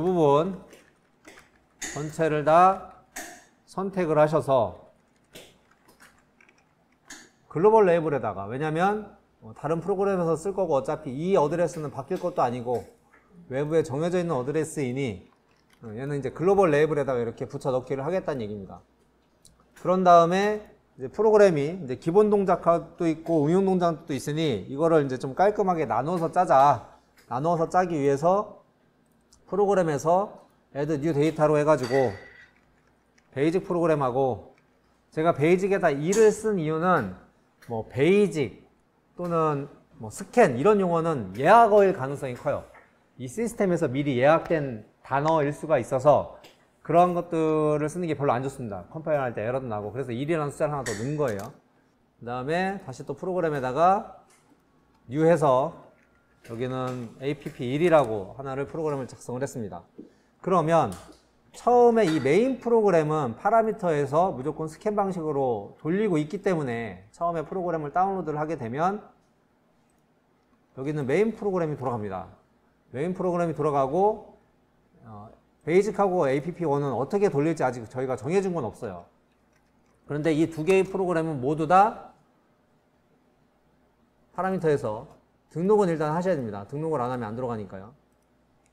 부분 전체를 다 선택을 하셔서 글로벌 레이블에다가, 왜냐면 다른 프로그램에서 쓸 거고 어차피 이 어드레스는 바뀔 것도 아니고 외부에 정해져 있는 어드레스이니 얘는 이제 글로벌 레이블에다가 이렇게 붙여 넣기를 하겠다는 얘기입니다. 그런 다음에 이제 프로그램이 이제 기본 동작도 있고 응용 동작도 있으니 이거를 이제 좀 깔끔하게 나눠서 짜자. 나눠서 짜기 위해서 프로그램에서 add new data로 해가지고 베이직 프로그램하고, 제가 베이직에다 2를 쓴 이유는 뭐 베이직 또는 뭐 스캔 이런 용어는 예약어일 가능성이 커요. 이 시스템에서 미리 예약된 단어일 수가 있어서 그런 것들을 쓰는 게 별로 안 좋습니다. 컴파일 할 때 에러도 나고. 그래서 1이라는 숫자를 하나 더 넣은 거예요. 그 다음에 다시 또 프로그램에다가 new 해서 여기는 app1이라고 하나를 프로그램을 작성을 했습니다. 그러면 처음에 이 메인 프로그램은 파라미터에서 무조건 스캔 방식으로 돌리고 있기 때문에 처음에 프로그램을 다운로드를 하게 되면 여기는 메인 프로그램이 돌아갑니다. 메인 프로그램이 돌아가고 베이직하고 app1은 어떻게 돌릴지 아직 저희가 정해준 건 없어요. 그런데 이 두 개의 프로그램은 모두 다 파라미터에서 등록은 일단 하셔야 됩니다. 등록을 안 하면 안 들어가니까요.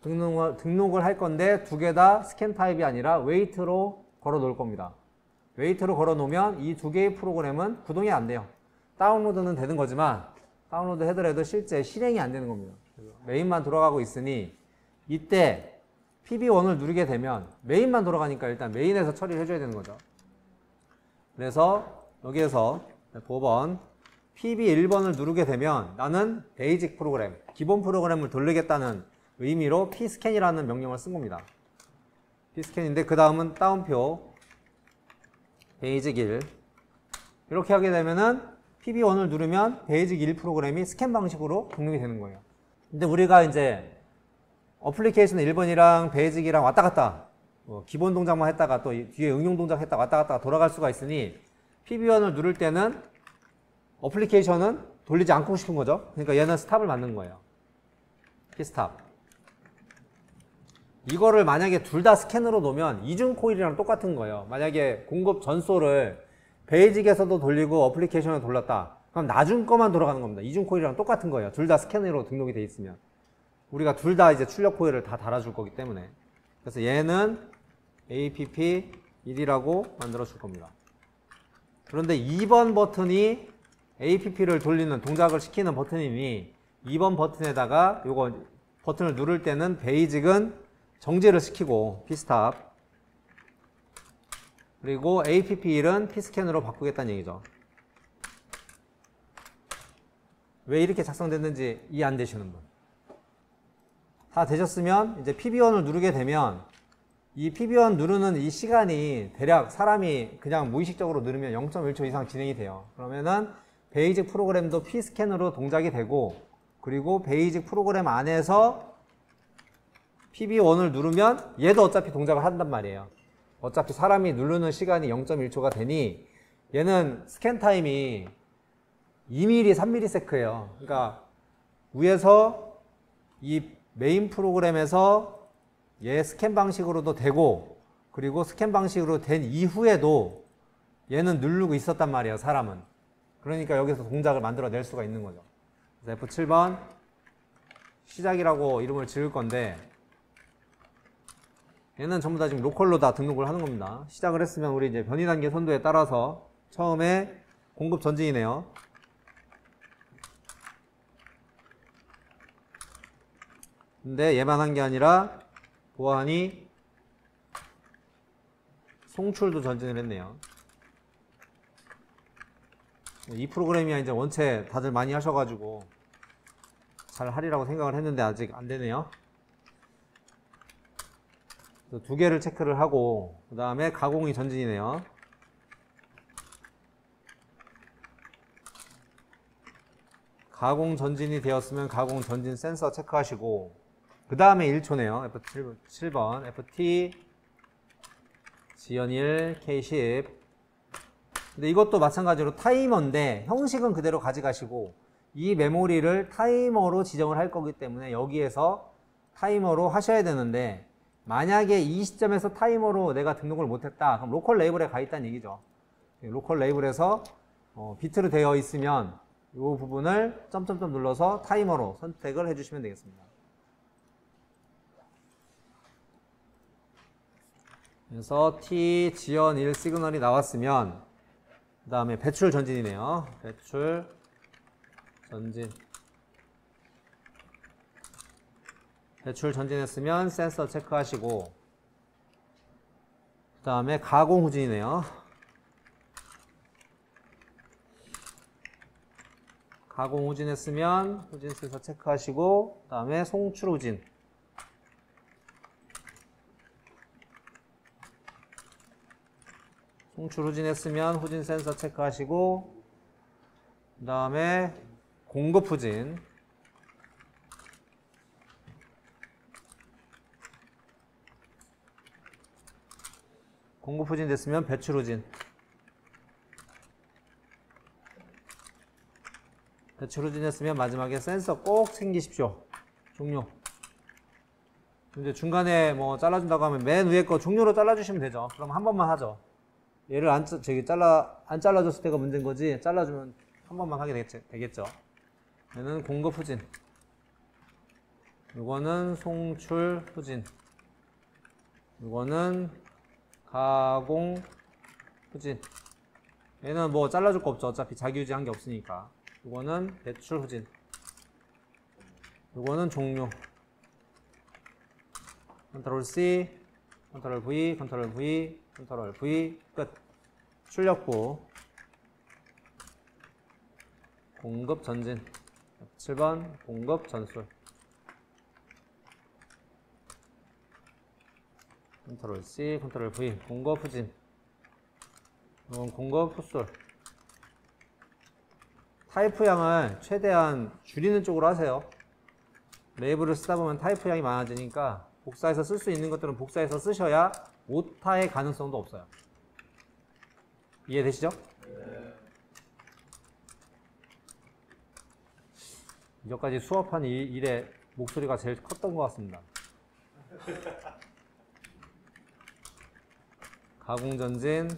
등록을 할 건데 두 개 다 스캔 타입이 아니라 웨이트로 걸어 놓을 겁니다. 웨이트로 걸어 놓으면 이 두 개의 프로그램은 구동이 안 돼요. 다운로드는 되는 거지만 다운로드 해더라도 실제 실행이 안 되는 겁니다. 메인만 돌아가고 있으니 이때 pb1을 누르게 되면 메인만 돌아가니까 일단 메인에서 처리를 해줘야 되는 거죠. 그래서 여기에서 5번 pb1번을 누르게 되면 나는 베이직 프로그램, 기본 프로그램을 돌리겠다는 의미로 pscan이라는 명령을 쓴 겁니다. pscan인데 그 다음은 따옴표 베이직 1 이렇게 하게 되면은 pb1을 누르면 베이직 1 프로그램이 스캔 방식으로 등록이 되는 거예요. 근데 우리가 이제 어플리케이션 1번이랑 베이직이랑 왔다 갔다 기본 동작만 했다가 또 뒤에 응용 동작 했다가 왔다 갔다 돌아갈 수가 있으니 pb1을 누를 때는 어플리케이션은 돌리지 않고 싶은 거죠. 그러니까 얘는 스탑을 맞는 거예요. p스탑. 이거를 만약에 둘 다 스캔으로 놓으면 이중 코일이랑 똑같은 거예요. 만약에 공급 전소를 베이직에서도 돌리고 어플리케이션을 돌렸다. 그럼 나중 거만 돌아가는 겁니다. 이중 코일이랑 똑같은 거예요. 둘 다 스캔으로 등록이 돼 있으면. 우리가 둘 다 이제 출력 코일을 다 달아줄 거기 때문에. 그래서 얘는 app1이라고 만들어 줄 겁니다. 그런데 2번 버튼이 app를 돌리는 동작을 시키는 버튼이니 2번 버튼에다가 요거 버튼을 누를 때는 베이직은 정지를 시키고 p스탑, 그리고 app1은 p스캔으로 바꾸겠다는 얘기죠. 왜 이렇게 작성됐는지 이해 안 되시는 분? 다 되셨으면 이제 pb1을 누르게 되면 이 pb1 누르는 이 시간이 대략 사람이 그냥 무의식적으로 누르면 0.1초 이상 진행이 돼요. 그러면은 베이직 프로그램도 p스캔으로 동작이 되고, 그리고 베이직 프로그램 안에서 pb1을 누르면 얘도 어차피 동작을 한단 말이에요. 어차피 사람이 누르는 시간이 0.1초가 되니 얘는 스캔 타임이 2ms, 3ms예요. 그러니까 위에서 이 메인 프로그램에서 얘 스캔 방식으로도 되고, 그리고 스캔 방식으로 된 이후에도 얘는 누르고 있었단 말이에요, 사람은. 그러니까 여기서 동작을 만들어낼 수가 있는 거죠. 그래서 F7번 시작이라고 이름을 지을 건데 얘는 전부 다 지금 로컬로 다 등록을 하는 겁니다. 시작을 했으면 우리 이제 변이 단계 선도에 따라서 처음에 공급 전진이네요. 근데 얘만 한 게 아니라 보안이 송출도 전진을 했네요. 이 프로그램이 이제 원체 다들 많이 하셔가지고 잘 하리라고 생각을 했는데 아직 안 되네요. 두 개를 체크를 하고 그 다음에 가공이 전진이네요. 가공 전진이 되었으면 가공 전진 센서 체크하시고 그 다음에 1초네요. F7번 FT 지연1 K10. 근데 이것도 마찬가지로 타이머인데 형식은 그대로 가져가시고 이 메모리를 타이머로 지정을 할 거기 때문에 여기에서 타이머로 하셔야 되는데 만약에 이 시점에서 타이머로 내가 등록을 못했다. 그럼 로컬 레이블에 가 있다는 얘기죠. 로컬 레이블에서 비트로 되어 있으면 이 부분을 점점점 눌러서 타이머로 선택을 해주시면 되겠습니다. 그래서 T 지연 1 시그널이 나왔으면 그 다음에 배출 전진이네요. 배출 전진. 배출 전진했으면 센서 체크하시고 그 다음에 가공 후진이네요. 가공 후진했으면 후진 센서 체크하시고 그 다음에 송출 후진. 송출 후진했으면 후진 센서 체크하시고 그 다음에 공급 후진. 공급 후진 됐으면 배출 후진. 배출 후진 했으면 마지막에 센서 꼭 챙기십시오. 종료. 이제 중간에 뭐 잘라준다고 하면 맨 위에 거 종료로 잘라주시면 되죠. 그럼 한 번만 하죠. 얘를 안 잘라줬을 때가 문제인 거지, 잘라주면 한 번만 하게 되겠죠. 얘는 공급 후진. 이거는 송출 후진. 이거는 가공 후진. 얘는 뭐 잘라줄 거 없죠. 어차피 자기 유지한 게 없으니까. 이거는 배출 후진. 이거는 종료. 컨트롤 C, 컨트롤 V, 컨트롤 V, 컨트롤 V, 끝. 출력부. 공급 전진. 7번 공급 전술. 컨트롤 C, 컨트롤 V, 공급 후진. 이건 공급 후술. 타이프 양을 최대한 줄이는 쪽으로 하세요. 레이블을 쓰다 보면 타이프 양이 많아지니까 복사해서 쓸 수 있는 것들은 복사해서 쓰셔야 오타의 가능성도 없어요. 이해되시죠? 네. 이전까지 수업한 일에 목소리가 제일 컸던 것 같습니다. 가공전진,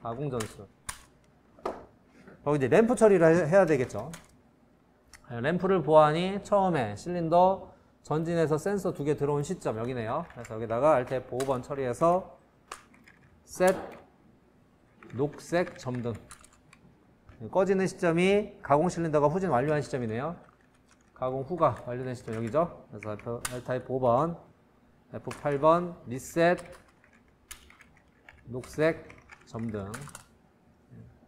가공전술. 거기 이제 램프 처리를 해야 되겠죠. 램프를 보아하니 처음에 실린더 전진해서 센서 2개 들어온 시점 여기네요. 그래서 여기다가 Alt F5번 처리해서 셋 녹색 점등. 꺼지는 시점이 가공 실린더가 후진 완료한 시점이네요. 가공 후가 완료된 시점 여기죠. 그래서 Alt F5번, F8번 리셋 녹색 점등.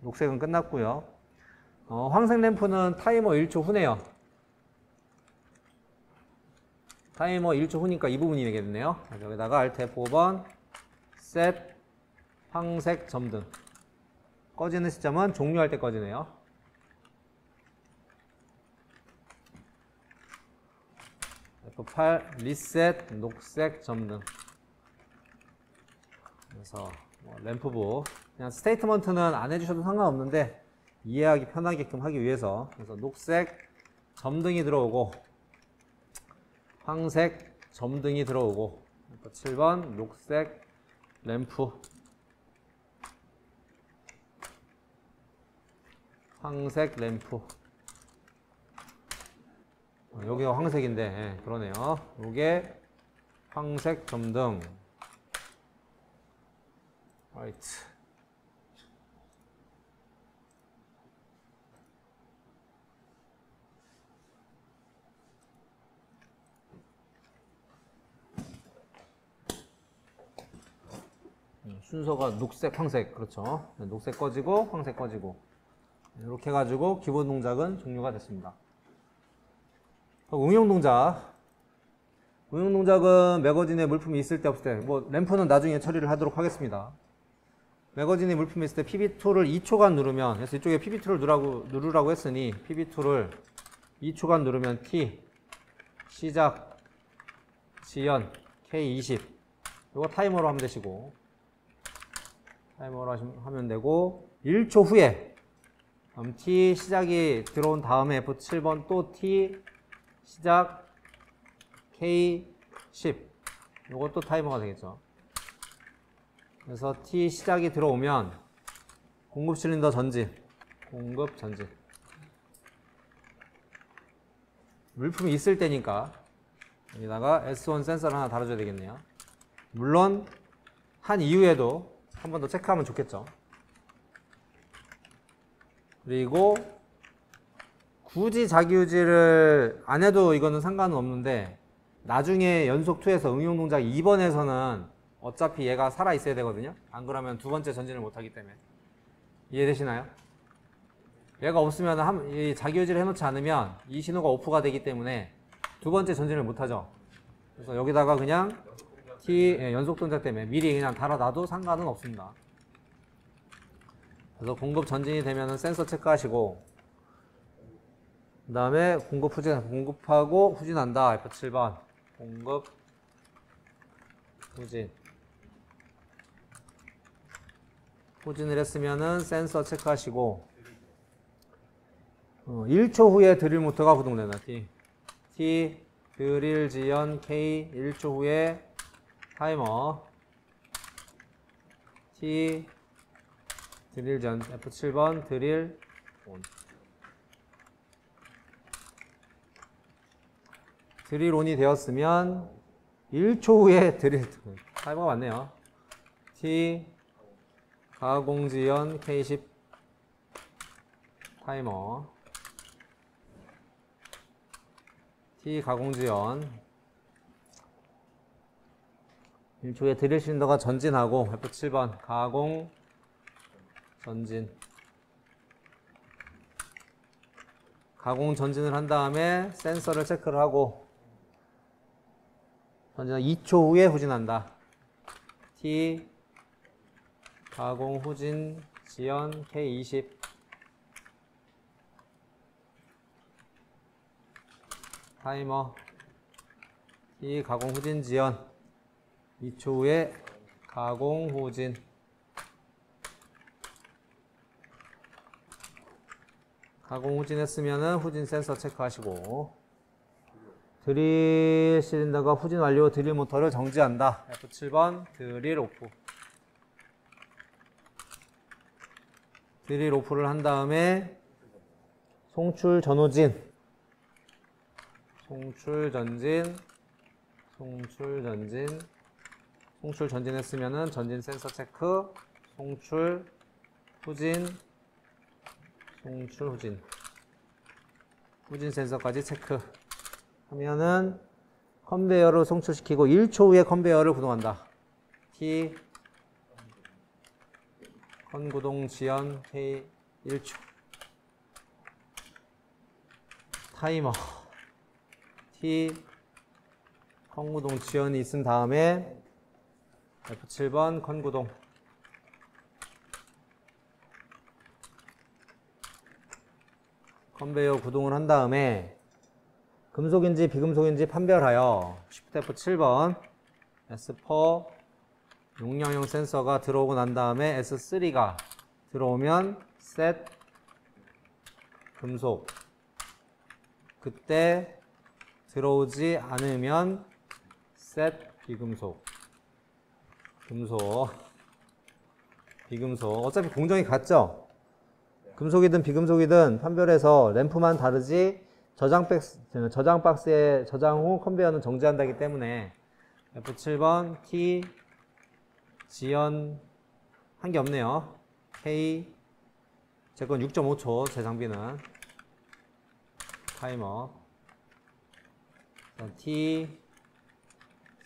녹색은 끝났고요. 황색 램프는 타이머 1초 후네요. 타이머 1초 후니까 이 부분이 되겠네요. 여기다가 Alt F5번 셋 황색 점등. 꺼지는 시점은 종료할 때 꺼지네요. F8 리셋 녹색 점등. 그래서 램프부 그냥 스테이트먼트는 안 해주셔도 상관없는데 이해하기 편하게끔 하기 위해서, 그래서 녹색 점등이 들어오고 황색 점등이 들어오고 7번 녹색 램프 황색 램프. 여기가 황색인데, 예, 그러네요. 요게 황색 점등. 라이트. 순서가 녹색, 황색, 그렇죠. 녹색 꺼지고 황색 꺼지고 이렇게 해가지고 기본 동작은 종료가 됐습니다. 응용 동작. 응용 동작은 매거진에 물품이 있을 때 없을 때, 뭐 램프는 나중에 처리를 하도록 하겠습니다. 매거진에 물품이 있을 때 PB2를 2초간 누르면, 그래서 이쪽에 PB2를 누르라고 했으니 PB2를 2초간 누르면 T 시작 지연 K20 이거 타이머로 하면 되시고, 타이머로 하면 되고, 1초 후에 T 시작이 들어온 다음에 F7번 또 T 시작 K10 요것도 타이머가 되겠죠. 그래서 T 시작이 들어오면 공급 실린더 전진, 공급 전진. 물품이 있을 때니까 여기다가 S1 센서를 하나 달아줘야 되겠네요. 물론 한 이후에도 한 번 더 체크하면 좋겠죠. 그리고 굳이 자기유지를 안 해도 이거는 상관은 없는데 나중에 연속 2에서 응용 동작 2번에서는 어차피 얘가 살아 있어야 되거든요. 안 그러면 두 번째 전진을 못 하기 때문에. 이해되시나요? 얘가 없으면 이 자기유지를 해놓지 않으면 이 신호가 오프가 되기 때문에 두 번째 전진을 못 하죠. 그래서 여기다가 그냥 T 연속 동작 때문에 미리 그냥 달아놔도 상관은 없습니다. 그래서 공급 전진이 되면은 센서 체크하시고, 그 다음에 공급하고 후진한다. F7번. 공급, 후진. 후진을 했으면은 센서 체크하시고, 1초 후에 드릴 모터가 구동된다. T, 드릴 지연 K, 1초 후에 타이머. T, 드릴 전, F7번, 드릴 온. 드릴 온이 되었으면 1초 후에 드릴, 타이머가 맞네요. T, 가공 지연 K10, 타이머. T, 가공 지연. 1초에 드릴 실린더가 전진하고, F7번, 가공, 전진. 가공 전진을 한 다음에 센서를 체크를 하고 전진 2초 후에 후진한다. T 가공 후진 지연 K20 타이머 T 가공 후진 지연 2초 후에 가공 후진 가공 후진했으면은 후진 센서 체크하시고 드릴 실린더가 후진 완료 드릴 모터를 정지한다. F7번 드릴 오프. 드릴 오프를 한 다음에 송출 전후진 송출 전진 송출 전진했으면은 전진 센서 체크 송출 후진 송출 후진 후진 센서까지 체크 하면은 컨베이어를 송출시키고 1초 후에 컨베이어를 구동한다. T 컨구동 지연 K 1초 타이머 T 컨구동 지연이 있은 다음에 F7번 컨구동 컨베이어 구동을 한 다음에 금속인지 비금속인지 판별하여 Shift F7번 S4 용량형 센서가 들어오고 난 다음에 S3가 들어오면 Set 금속 그때 들어오지 않으면 Set 비금속 비금속 어차피 공정이 같죠? 금속이든 비금속이든 판별해서 램프만 다르지 저장 박스에 저장 후 컨베이어는 정지한다기 때문에 F7번 T 지연 한 게 없네요. K 제 건 6.5초 제 장비는 타이머 T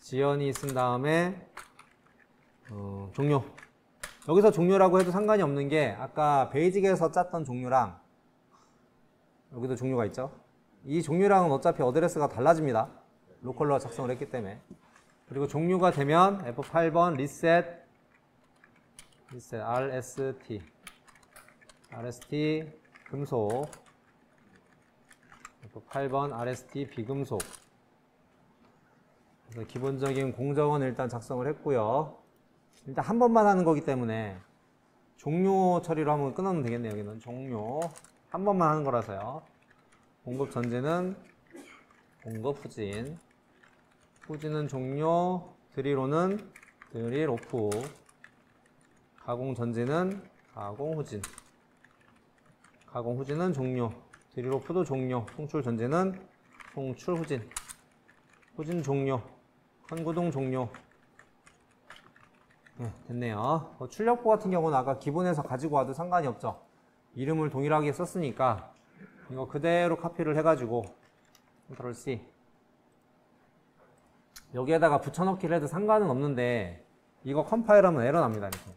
지연이 있은 다음에 종료. 여기서 종료라고 해도 상관이 없는 게 아까 베이직에서 짰던 종료랑 여기도 종료가 있죠. 이 종료랑은 어차피 어드레스가 달라집니다. 로컬로 작성을 했기 때문에. 그리고 종료가 되면 F8번 리셋 RST 금속 F8번 RST 비금속. 그래서 기본적인 공정은 일단 작성을 했고요. 일단 한 번만 하는 거기 때문에 종료 처리로 한번 끊으면 되겠네요. 여기는 종료 한 번만 하는 거라서요. 공급 전진은 공급 후진 후진은 종료 드릴-ON은 드릴-OFF, 가공-전지는 가공-후진, 가공-후진은 종료, 드릴-OFF도 종료, 송출-전지는 송출-후진, 후진 종료, 컨구동 종료. 네, 됐네요. 출력부 같은 경우는 아까 기본에서 가지고 와도 상관이 없죠. 이름을 동일하게 썼으니까 이거 그대로 카피를 해가지고 컨트롤 C, 여기에다가 붙여넣기를 해도 상관은 없는데 이거 컴파일하면 에러 납니다. 이렇게.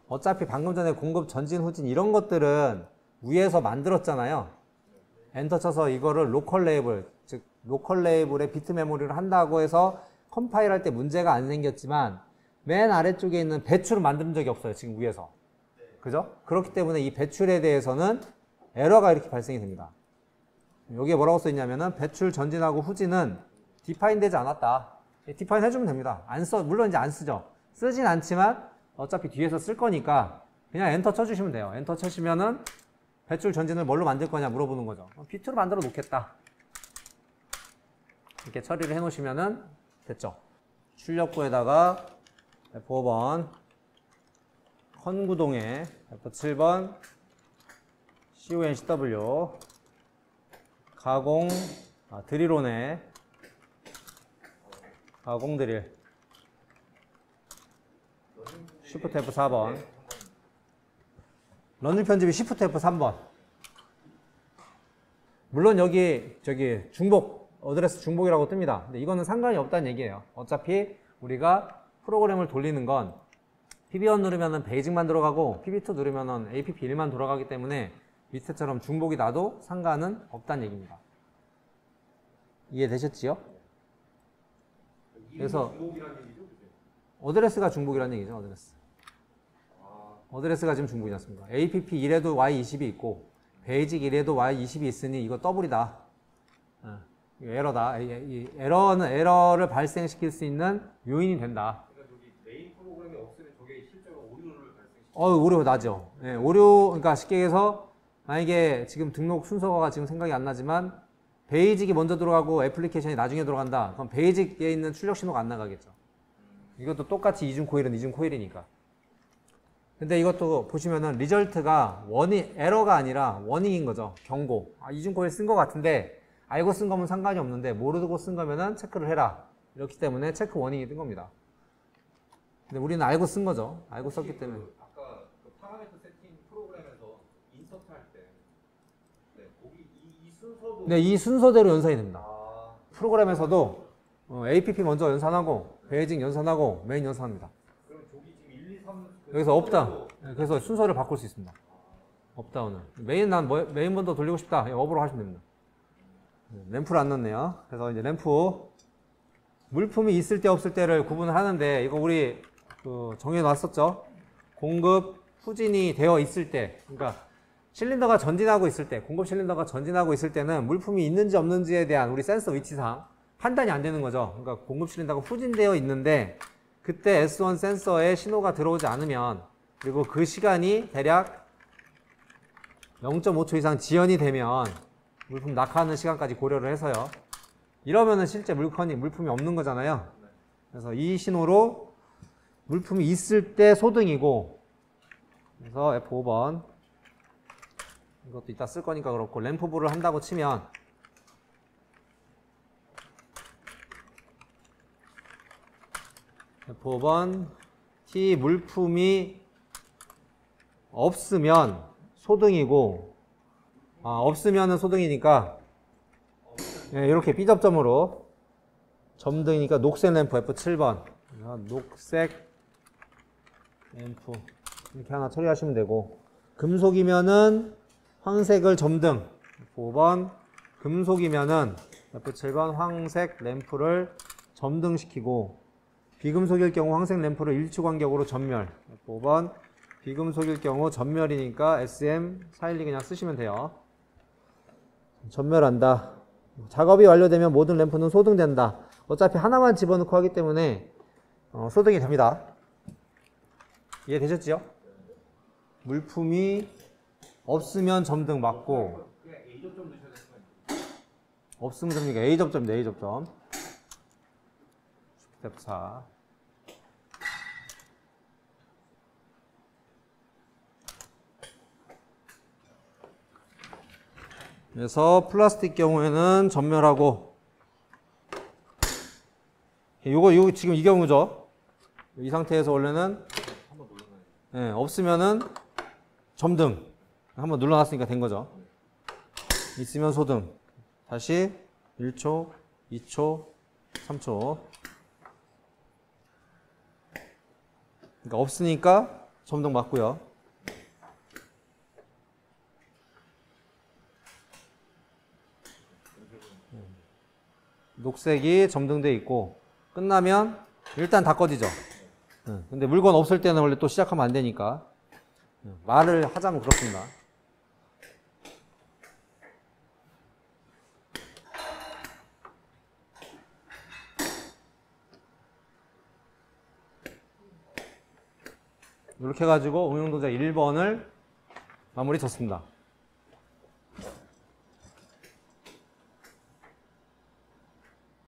어차피 방금 전에 공급 전진 후진 이런 것들은 위에서 만들었잖아요. 엔터 쳐서 이거를 로컬 레이블, 즉 로컬 레이블에 비트 메모리를 한다고 해서 컴파일할 때 문제가 안 생겼지만 맨 아래쪽에 있는 배출을 만든 적이 없어요. 지금 위에서. 그죠? 그렇기 때문에 이 배출에 대해서는 에러가 이렇게 발생이 됩니다. 여기에 뭐라고 써있냐면은 배출 전진하고 후진은 디파인 되지 않았다. 디파인 해주면 됩니다. 물론 이제 안 쓰죠. 쓰진 않지만 어차피 뒤에서 쓸 거니까 그냥 엔터 쳐주시면 돼요. 엔터 쳐시면은 배출 전진을 뭘로 만들 거냐 물어보는 거죠. 비트로 만들어 놓겠다. 이렇게 처리를 해 놓으시면은 됐죠. 출력부에다가 F5번, 컨구동에 F7번, CONCW, 가공, 드릴-ON에 가공 드릴, Shift F4번, 런닝 편집이 Shift F3번. 물론 여기 중복, 어드레스 중복이라고 뜹니다. 근데 이거는 상관이 없다는 얘기예요. 어차피 우리가 프로그램을 돌리는 건 PB1 누르면은 베이직만 들어가고 PB2 누르면은 APP1만 돌아가기 때문에 밑에처럼 중복이 나도 상관은 없다는 얘기입니다. 이해되셨지요? 그래서 어드레스가 중복이라는 얘기죠. 어드레스가 지금 중복이지 않습니까? APP1에도 Y20이 있고 베이직 1에도 Y20이 있으니 이거 더블이다. 에러다. 이 에러를 발생시킬 수 있는 요인이 된다. 그러니까 저기 메인 프로그램이 없으면 저게 실제로 오류를 발생시키죠. 오류 나죠. 예, 오류, 그러니까 쉽게 해서 만약에 지금 등록 순서가 지금 생각이 안 나지만 베이직이 먼저 들어가고 애플리케이션이 나중에 들어간다. 그럼 베이직에 있는 출력 신호가 안 나가겠죠. 이것도 똑같이 이중 코일은 이중 코일이니까. 근데 이것도 보시면은 리절트가 에러가 아니라 워닝인 거죠. 경고. 이중 코일 쓴 것 같은데 알고 쓴 거면 상관이 없는데 모르고 쓴 거면은 체크를 해라. 이렇기 때문에 체크 워닝이 뜬 겁니다. 근데 우리는 알고 쓴 거죠. 알고 썼기 때문에. 아까 그 파라미터 세팅 프로그램에서 인서트 할 때, 네, 거기 이 순서도. 네, 이 순서대로 연산이 됩니다. 프로그램에서도 APP 먼저 연산하고 베이직 연산하고 메인 연산합니다. 그럼 저기 지금 1, 2, 3 여기서 업다운. 그래서 순서를 바꿀 수 있습니다. 업다운을. 난 메인 먼저 돌리고 싶다. 업으로 하시면 됩니다. 램프를 안 넣었네요. 그래서 이제 램프 물품이 있을 때 없을 때를 구분을 하는데 이거 우리 정해 놨었죠. 공급 후진이 되어 있을 때, 그러니까 실린더가 전진하고 있을 때, 공급 실린더가 전진하고 있을 때는 물품이 있는지 없는지에 대한 우리 센서 위치상 판단이 안 되는 거죠. 그러니까 공급 실린더가 후진되어 있는데 그때 S1 센서에 신호가 들어오지 않으면, 그리고 그 시간이 대략 0.5초 이상 지연이 되면 물품 낙하하는 시간까지 고려를 해서요. 이러면은 실제 물품이 없는 거잖아요. 그래서 이 신호로 물품이 있을 때 소등이고, 그래서 F5번, 이것도 이따 쓸 거니까 그렇고, 램프부를 한다고 치면 F5번 T 물품이 없으면 소등이고, 없으면은 소등이니까 이렇게 B접점으로 점등이니까 녹색 램프 F7번, 녹색 램프 이렇게 하나 처리하시면 되고, 금속이면은 황색을 점등 F5번, 금속이면은 F7번 황색 램프를 점등시키고, 비금속일 경우 황색 램프를 일치 간격으로 전멸 F5번, 비금속일 경우 전멸이니까 SM412 그냥 쓰시면 돼요. 전멸한다. 작업이 완료되면 모든 램프는 소등된다. 어차피 하나만 집어넣고 하기 때문에 소등이 됩니다. 이해되셨지요? 물품이 없으면 점등 맞고, 그냥 A접점 넣으셔야 되는 없으면 점이니까 A접점입니다. A접점. F4. 그래서 플라스틱 경우에는 전멸하고, 요거 지금 이 경우죠. 이 상태에서 원래는 없으면은 점등. 한번 눌러놨으니까 된 거죠. 있으면 소등. 다시 1초, 2초, 3초. 그러니까 없으니까 점등 맞고요. 녹색이 점등돼 있고 끝나면 일단 다 꺼지죠. 근데 물건 없을 때는 원래 또 시작하면 안 되니까 말을 하자면 그렇습니다. 이렇게 해가지고 응용동작 1번을 마무리 쳤습니다.